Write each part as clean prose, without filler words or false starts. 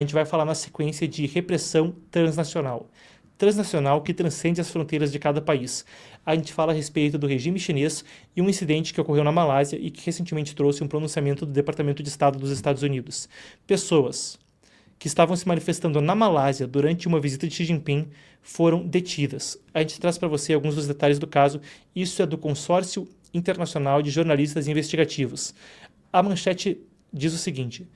A gente vai falar na sequência de repressão transnacional. Transnacional que transcende as fronteiras de cada país. A gente fala a respeito do regime chinês e um incidente que ocorreu na Malásia e que recentemente trouxe um pronunciamento do Departamento de Estado dos Estados Unidos. Pessoas que estavam se manifestando na Malásia durante uma visita de Xi Jinping foram detidas. A gente traz para você alguns dos detalhes do caso. Isso é do Consórcio Internacional de Jornalistas Investigativos. A manchete diz o seguinte: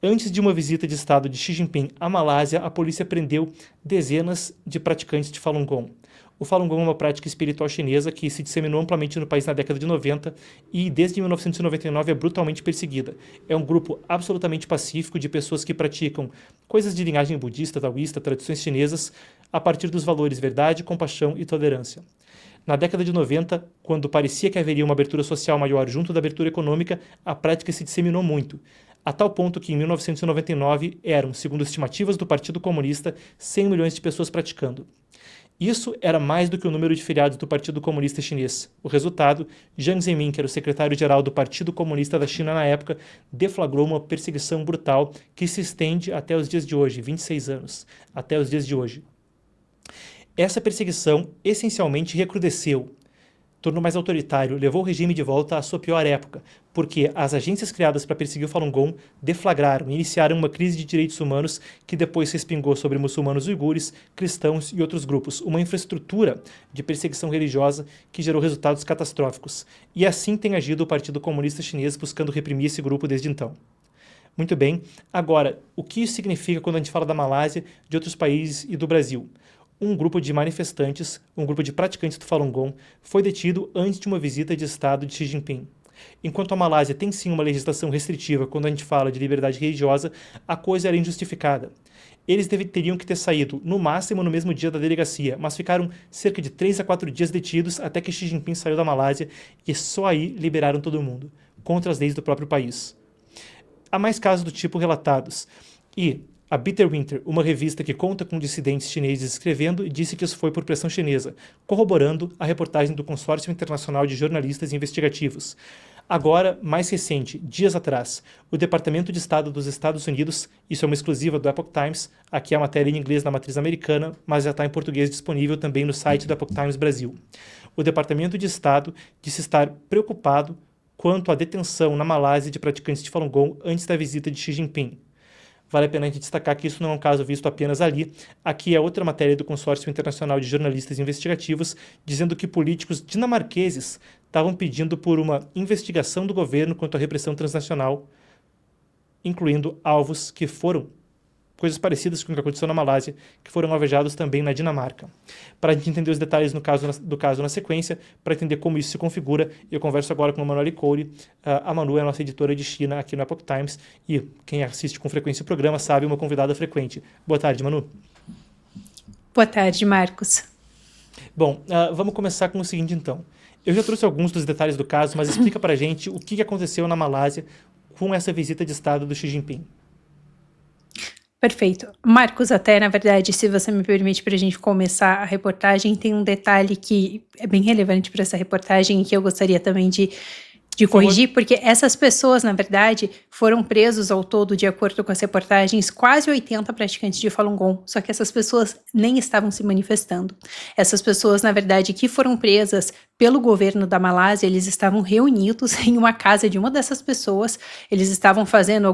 antes de uma visita de Estado de Xi Jinping à Malásia, a polícia prendeu dezenas de praticantes de Falun Gong. O Falun Gong é uma prática espiritual chinesa que se disseminou amplamente no país na década de 90 e, desde 1999, é brutalmente perseguida. É um grupo absolutamente pacífico de pessoas que praticam coisas de linhagem budista, taoísta, tradições chinesas, a partir dos valores verdade, compaixão e tolerância. Na década de 90, quando parecia que haveria uma abertura social maior junto da abertura econômica, a prática se disseminou muito, a tal ponto que em 1999 eram, segundo estimativas do Partido Comunista, 100 milhões de pessoas praticando. Isso era mais do que o número de filiados do Partido Comunista Chinês. O resultado, Jiang Zemin, que era o secretário-geral do Partido Comunista da China na época, deflagrou uma perseguição brutal que se estende até os dias de hoje, 26 anos, até os dias de hoje. Essa perseguição essencialmente recrudesceu, tornou mais autoritário, levou o regime de volta à sua pior época, porque as agências criadas para perseguir o Falun Gong deflagraram e iniciaram uma crise de direitos humanos que depois se respingou sobre muçulmanos uigures, cristãos e outros grupos, uma infraestrutura de perseguição religiosa que gerou resultados catastróficos. E assim tem agido o Partido Comunista Chinês buscando reprimir esse grupo desde então. Muito bem, agora, o que isso significa quando a gente fala da Malásia, de outros países e do Brasil? Um grupo de manifestantes, um grupo de praticantes do Falun Gong, foi detido antes de uma visita de Estado de Xi Jinping. Enquanto a Malásia tem sim uma legislação restritiva quando a gente fala de liberdade religiosa, a coisa era injustificada. Eles teriam que ter saído, no máximo, no mesmo dia da delegacia, mas ficaram cerca de 3 a 4 dias detidos até que Xi Jinping saiu da Malásia e só aí liberaram todo mundo, contra as leis do próprio país. Há mais casos do tipo relatados. E a Bitter Winter, uma revista que conta com dissidentes chineses escrevendo, disse que isso foi por pressão chinesa, corroborando a reportagem do Consórcio Internacional de Jornalistas Investigativos. Agora, mais recente, dias atrás, o Departamento de Estado dos Estados Unidos, isso é uma exclusiva do Epoch Times, aqui é a matéria em inglês na matriz americana, mas já está em português disponível também no site do Epoch Times Brasil. O Departamento de Estado disse estar preocupado quanto à detenção na Malásia de praticantes de Falun Gong antes da visita de Xi Jinping. Vale a pena a gente destacar que isso não é um caso visto apenas ali. Aqui é outra matéria do Consórcio Internacional de Jornalistas Investigativos, dizendo que políticos dinamarqueses estavam pedindo por uma investigação do governo quanto à repressão transnacional, incluindo alvos que foram coisas parecidas com o que aconteceu na Malásia, que foram alvejados também na Dinamarca. Para a gente entender os detalhes do caso na sequência, para entender como isso se configura, eu converso agora com a Manuela Coure. A Manu é a nossa editora de China aqui no Epoch Times e quem assiste com frequência o programa sabe, uma convidada frequente. Boa tarde, Manu. Boa tarde, Marcos. Bom, vamos começar com o seguinte, então. Eu já trouxe alguns dos detalhes do caso, mas explica para a gente o que aconteceu na Malásia com essa visita de Estado do Xi Jinping. Perfeito. Marcos, até na verdade, se você me permite para a gente começar a reportagem, tem um detalhe que é bem relevante para essa reportagem e que eu gostaria também de corrigir, porque essas pessoas, na verdade, foram presos ao todo, de acordo com as reportagens, quase 80 praticantes de Falun Gong, só que essas pessoas nem estavam se manifestando. Essas pessoas, na verdade, que foram presas pelo governo da Malásia, eles estavam reunidos em uma casa de uma dessas pessoas, eles estavam fazendo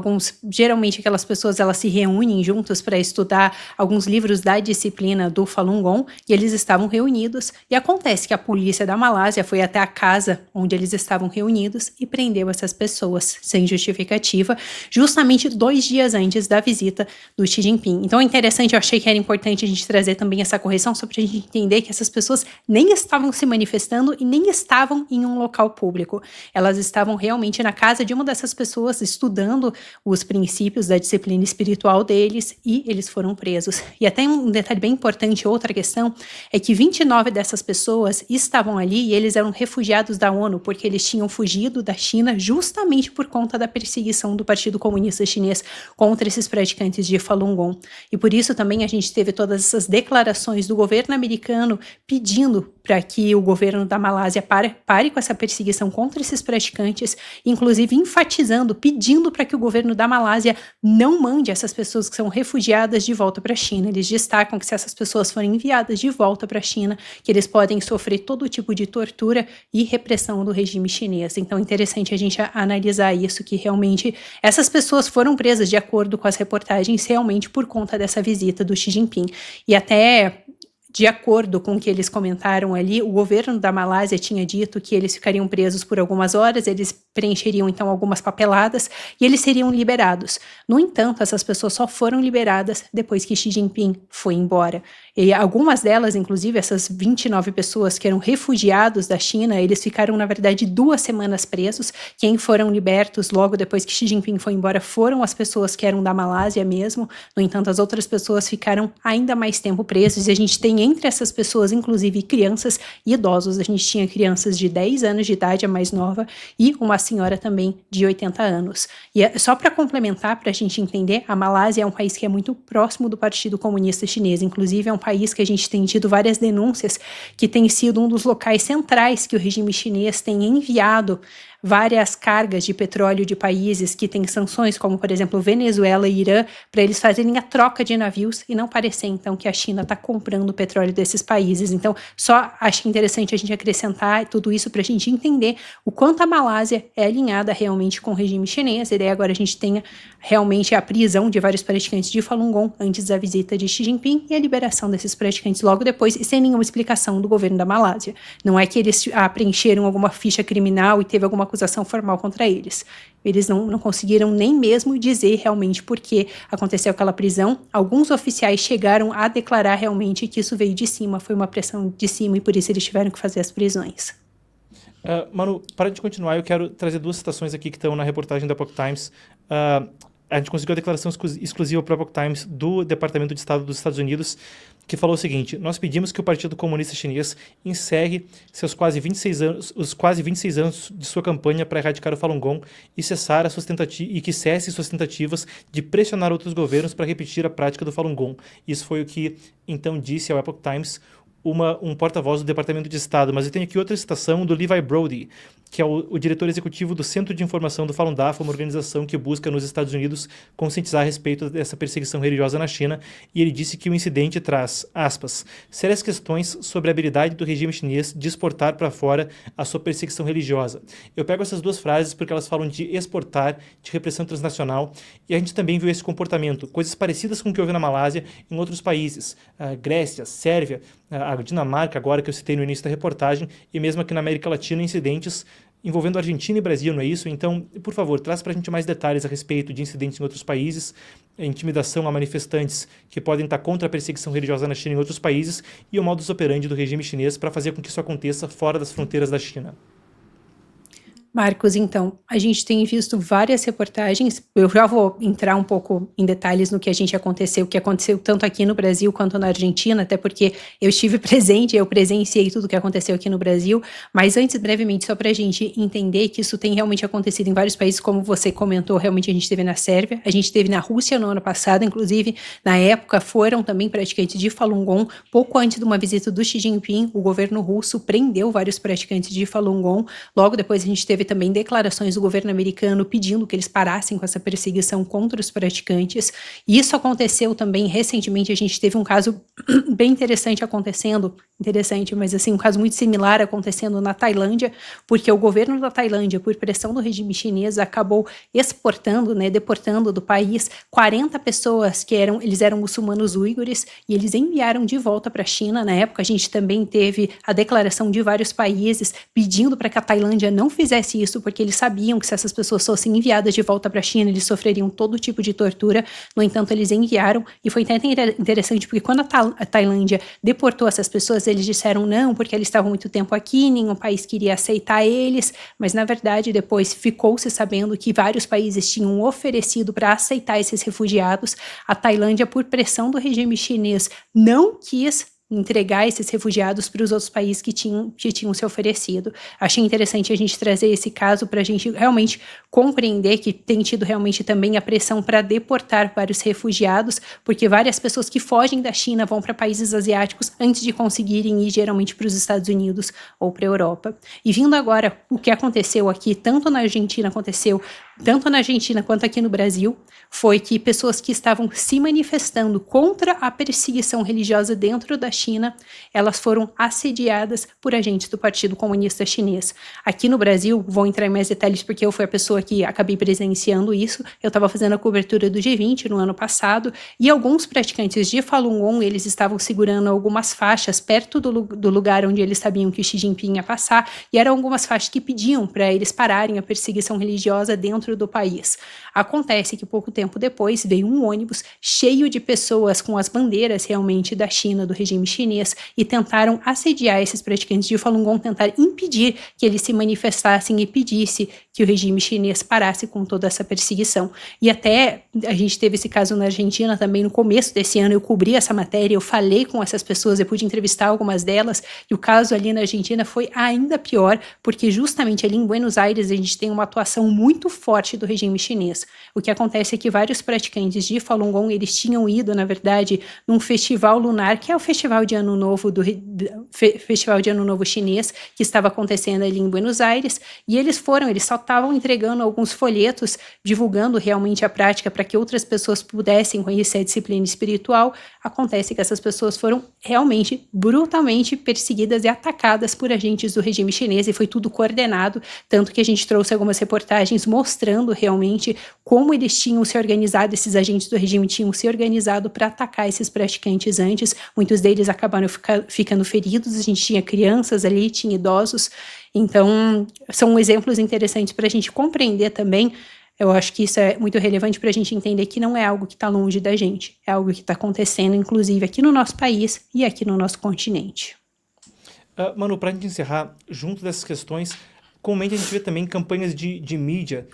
geralmente aquelas pessoas, elas se reúnem juntas para estudar alguns livros da disciplina do Falun Gong, e eles estavam reunidos, e acontece que a polícia da Malásia foi até a casa onde eles estavam reunidos e prendeu essas pessoas sem justificativa, justamente 2 dias antes da visita do Xi Jinping. Então é interessante, eu achei que era importante a gente trazer também essa correção, só para a gente entender que essas pessoas nem estavam se manifestando e nem estavam em um local público. Elas estavam realmente na casa de uma dessas pessoas, estudando os princípios da disciplina espiritual deles, e eles foram presos. E até um detalhe bem importante, outra questão, é que 29 dessas pessoas estavam ali e eles eram refugiados da ONU, porque eles tinham fugido foragido da China justamente por conta da perseguição do Partido Comunista Chinês contra esses praticantes de Falun Gong. E por isso também a gente teve todas essas declarações do governo americano pedindo para que o governo da Malásia pare com essa perseguição contra esses praticantes, inclusive enfatizando, pedindo para que o governo da Malásia não mande essas pessoas que são refugiadas de volta para a China. Eles destacam que se essas pessoas forem enviadas de volta para a China, que eles podem sofrer todo tipo de tortura e repressão do regime chinês. Então é interessante a gente analisar isso, que realmente essas pessoas foram presas de acordo com as reportagens realmente por conta dessa visita do Xi Jinping. E até de acordo com o que eles comentaram ali, o governo da Malásia tinha dito que eles ficariam presos por algumas horas, eles preencheriam então algumas papeladas e eles seriam liberados. No entanto, essas pessoas só foram liberadas depois que Xi Jinping foi embora. E algumas delas, inclusive essas 29 pessoas que eram refugiados da China, eles ficaram, na verdade, 2 semanas presos. Quem foram libertos logo depois que Xi Jinping foi embora foram as pessoas que eram da Malásia mesmo. No entanto, as outras pessoas ficaram ainda mais tempo presas e a gente tem entre essas pessoas, inclusive crianças e idosos. A gente tinha crianças de 10 anos de idade, a mais nova, e uma senhora também de 80 anos. E só para complementar, para a gente entender, a Malásia é um país que é muito próximo do Partido Comunista Chinês. Inclusive, é um país que a gente tem tido várias denúncias que tem sido um dos locais centrais que o regime chinês tem enviado várias cargas de petróleo de países que têm sanções, como, por exemplo, Venezuela e Irã, para eles fazerem a troca de navios e não parecer, então, que a China está comprando o petróleo desses países. Então, só acho interessante a gente acrescentar tudo isso para a gente entender o quanto a Malásia é alinhada realmente com o regime chinês, e daí agora a gente tenha realmente a prisão de vários praticantes de Falun Gong antes da visita de Xi Jinping e a liberação desses praticantes logo depois, e sem nenhuma explicação do governo da Malásia. Não é que eles preencheram alguma ficha criminal e teve alguma acusação formal contra eles. Eles não conseguiram nem mesmo dizer realmente por que aconteceu aquela prisão. Alguns oficiais chegaram a declarar realmente que isso veio de cima, foi uma pressão de cima e por isso eles tiveram que fazer as prisões. Manu, para de continuar, eu quero trazer 2 citações aqui que estão na reportagem da Epoch Times. A gente conseguiu a declaração exclusiva para a Epoch Times do Departamento de Estado dos Estados Unidos, que falou o seguinte: nós pedimos que o Partido Comunista Chinês encerre os quase 26 anos de sua campanha para erradicar o Falun Gong e que cesse suas tentativas de pressionar outros governos para repetir a prática do Falun Gong. Isso foi o que, então, disse ao Epoch Times um porta-voz do Departamento de Estado. Mas eu tenho aqui outra citação do Levi Brody, que é o diretor executivo do Centro de Informação do Falun Dafa, uma organização que busca nos Estados Unidos conscientizar a respeito dessa perseguição religiosa na China, e ele disse que o incidente traz, aspas, sérias questões sobre a habilidade do regime chinês de exportar para fora a sua perseguição religiosa. Eu pego essas 2 frases porque elas falam de exportar, de repressão transnacional, e a gente também viu esse comportamento, coisas parecidas com o que houve na Malásia em outros países, Grécia, Sérvia, a Dinamarca, agora que eu citei no início da reportagem, e mesmo aqui na América Latina, incidentes envolvendo Argentina e Brasil, não é isso? Então, por favor, traz para a gente mais detalhes a respeito de incidentes em outros países, intimidação a manifestantes que podem estar contra a perseguição religiosa na China em outros países e o modus operandi do regime chinês para fazer com que isso aconteça fora das fronteiras da China. Marcos, então, a gente tem visto várias reportagens, eu já vou entrar um pouco em detalhes no que o que aconteceu tanto aqui no Brasil quanto na Argentina, até porque eu estive presente, eu presenciei tudo o que aconteceu aqui no Brasil, mas antes, brevemente, só para a gente entender que isso tem realmente acontecido em vários países, como você comentou, realmente a gente teve na Sérvia, a gente teve na Rússia no ano passado, inclusive, na época foram também praticantes de Falun Gong, pouco antes de uma visita do Xi Jinping, o governo russo prendeu vários praticantes de Falun Gong, logo depois a gente teve também declarações do governo americano pedindo que eles parassem com essa perseguição contra os praticantes. E isso aconteceu também recentemente, a gente teve um caso bem interessante acontecendo, mas assim, um caso muito similar acontecendo na Tailândia, porque o governo da Tailândia, por pressão do regime chinês, acabou exportando, deportando do país 40 pessoas eles eram muçulmanos uigures, e eles enviaram de volta para a China. Na época, a gente também teve a declaração de vários países pedindo para que a Tailândia não fizesse isso, porque eles sabiam que se essas pessoas fossem enviadas de volta para a China, eles sofreriam todo tipo de tortura. No entanto, eles enviaram, e foi até interessante, porque quando a Tailândia deportou essas pessoas, eles disseram não, porque eles estavam muito tempo aqui, nenhum país queria aceitar eles, mas na verdade depois ficou-se sabendo que vários países tinham oferecido para aceitar esses refugiados. A Tailândia, por pressão do regime chinês, não quis entregar esses refugiados para os outros países que tinham se oferecido. Achei interessante a gente trazer esse caso para a gente realmente compreender que tem tido realmente também a pressão para deportar vários refugiados, porque várias pessoas que fogem da China vão para países asiáticos antes de conseguirem ir geralmente para os Estados Unidos ou para a Europa. E vindo agora, o que aconteceu aqui, tanto na Argentina quanto aqui no Brasil, foi que pessoas que estavam se manifestando contra a perseguição religiosa dentro da China, elas foram assediadas por agentes do Partido Comunista Chinês. Aqui no Brasil, vou entrar em mais detalhes porque eu fui a pessoa que acabei presenciando isso, eu estava fazendo a cobertura do G20 no ano passado, e alguns praticantes de Falun Gong, eles estavam segurando algumas faixas perto do lugar onde eles sabiam que o Xi Jinping ia passar, e eram algumas faixas que pediam para eles pararem a perseguição religiosa dentro do país. Acontece que pouco tempo depois veio um ônibus cheio de pessoas com as bandeiras realmente da China, do regime chinês, e tentaram assediar esses praticantes de Falun Gong, tentar impedir que eles se manifestassem e pedisse que o regime chinês parasse com toda essa perseguição. E até a gente teve esse caso na Argentina também no começo desse ano, eu cobri essa matéria, eu falei com essas pessoas, eu pude entrevistar algumas delas, e o caso ali na Argentina foi ainda pior, porque justamente ali em Buenos Aires a gente tem uma atuação muito forte do regime chinês. O que acontece é que vários praticantes de Falun Gong, eles tinham ido, na verdade, num festival lunar, que é o festival de Ano Novo Festival de Ano Novo chinês, que estava acontecendo ali em Buenos Aires, e eles só estavam entregando alguns folhetos, divulgando realmente a prática para que outras pessoas pudessem conhecer a disciplina espiritual. Acontece que essas pessoas foram realmente brutalmente perseguidas e atacadas por agentes do regime chinês, e foi tudo coordenado, tanto que a gente trouxe algumas reportagens mostrando realmente como eles tinham se organizado, esses agentes do regime tinham se organizado para atacar esses praticantes antes. Muitos deles acabaram ficando feridos, a gente tinha crianças ali, tinha idosos. Então, são exemplos interessantes para a gente compreender também. Eu acho que isso é muito relevante para a gente entender que não é algo que está longe da gente, é algo que está acontecendo, inclusive, aqui no nosso país e aqui no nosso continente. Manu, para a gente encerrar, junto dessas questões, comumente a gente vê também campanhas de mídia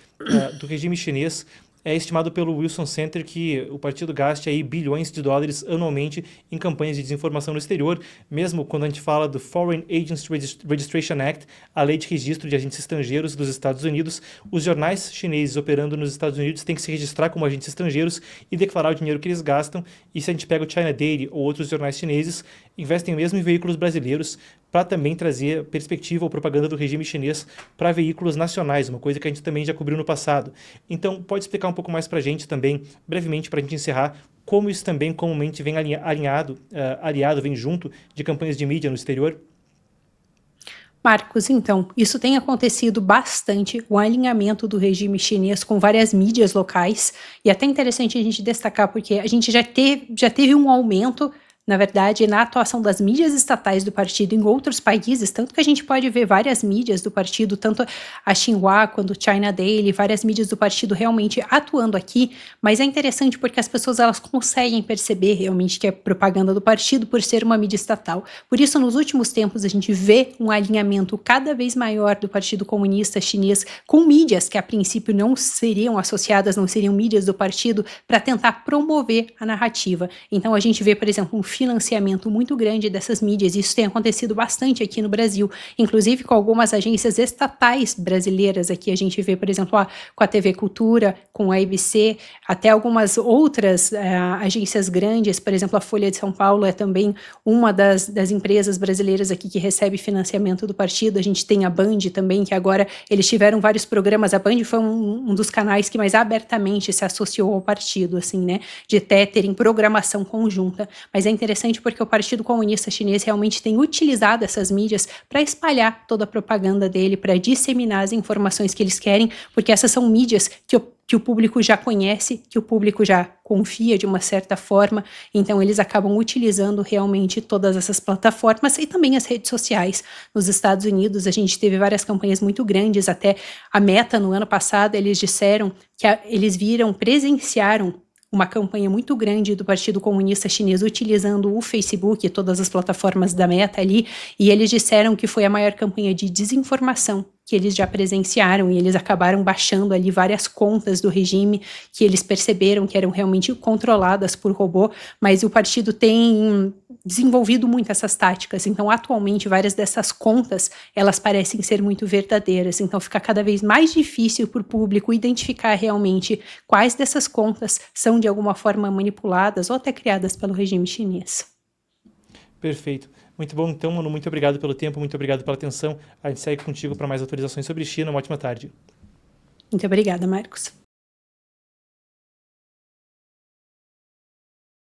do regime chinês. É estimado pelo Wilson Center que o partido gaste aí bilhões de dólares anualmente em campanhas de desinformação no exterior, mesmo quando a gente fala do Foreign Agents Registration Act, a lei de registro de agentes estrangeiros dos Estados Unidos. Os jornais chineses operando nos Estados Unidos têm que se registrar como agentes estrangeiros e declarar o dinheiro que eles gastam. E se a gente pega o China Daily ou outros jornais chineses, investem mesmo em veículos brasileiros para também trazer perspectiva ou propaganda do regime chinês para veículos nacionais, uma coisa que a gente também já cobriu no passado. Então, pode explicar um pouco mais para a gente também, brevemente, para a gente encerrar, como isso também comumente vem aliado, vem junto de campanhas de mídia no exterior? Marcos, então, isso tem acontecido bastante, o alinhamento do regime chinês com várias mídias locais, e é até interessante a gente destacar, porque a gente já teve um aumento, na verdade, na atuação das mídias estatais do partido em outros países, tanto que a gente pode ver várias mídias do partido, tanto a Xinhua quanto o China Daily, várias mídias do partido realmente atuando aqui, mas é interessante porque as pessoas elas conseguem perceber realmente que é propaganda do partido por ser uma mídia estatal. Por isso, nos últimos tempos, a gente vê um alinhamento cada vez maior do Partido Comunista Chinês com mídias que a princípio não seriam associadas, não seriam mídias do partido, para tentar promover a narrativa. Então a gente vê, por exemplo, um financiamento muito grande dessas mídias, e isso tem acontecido bastante aqui no Brasil, inclusive com algumas agências estatais brasileiras aqui, a gente vê, por exemplo, com a TV Cultura, com a ABC, até algumas outras agências grandes, por exemplo, a Folha de São Paulo é também uma das empresas brasileiras aqui que recebe financiamento do partido. A gente tem a Band também, que agora eles tiveram vários programas, a Band foi um dos canais que mais abertamente se associou ao partido, assim, né, de até terem programação conjunta, mas é interessante porque o Partido Comunista Chinês realmente tem utilizado essas mídias para espalhar toda a propaganda dele, para disseminar as informações que eles querem, porque essas são mídias que o público já conhece, que o público já confia de uma certa forma, então eles acabam utilizando realmente todas essas plataformas e também as redes sociais. Nos Estados Unidos, a gente teve várias campanhas muito grandes, até a Meta, no ano passado, eles disseram que eles presenciaram uma campanha muito grande do Partido Comunista Chinês utilizando o Facebook e todas as plataformas da Meta ali, e eles disseram que foi a maior campanha de desinformação que eles já presenciaram, e eles acabaram baixando ali várias contas do regime que eles perceberam que eram realmente controladas por robô, mas o partido tem desenvolvido muito essas táticas. Então, atualmente, várias dessas contas, elas parecem ser muito verdadeiras. Então, fica cada vez mais difícil para o público identificar realmente quais dessas contas são de alguma forma manipuladas ou até criadas pelo regime chinês. Perfeito. Muito bom, então, Manu. Muito obrigado pelo tempo, muito obrigado pela atenção. A gente segue contigo para mais atualizações sobre China. Uma ótima tarde. Muito obrigada, Marcos.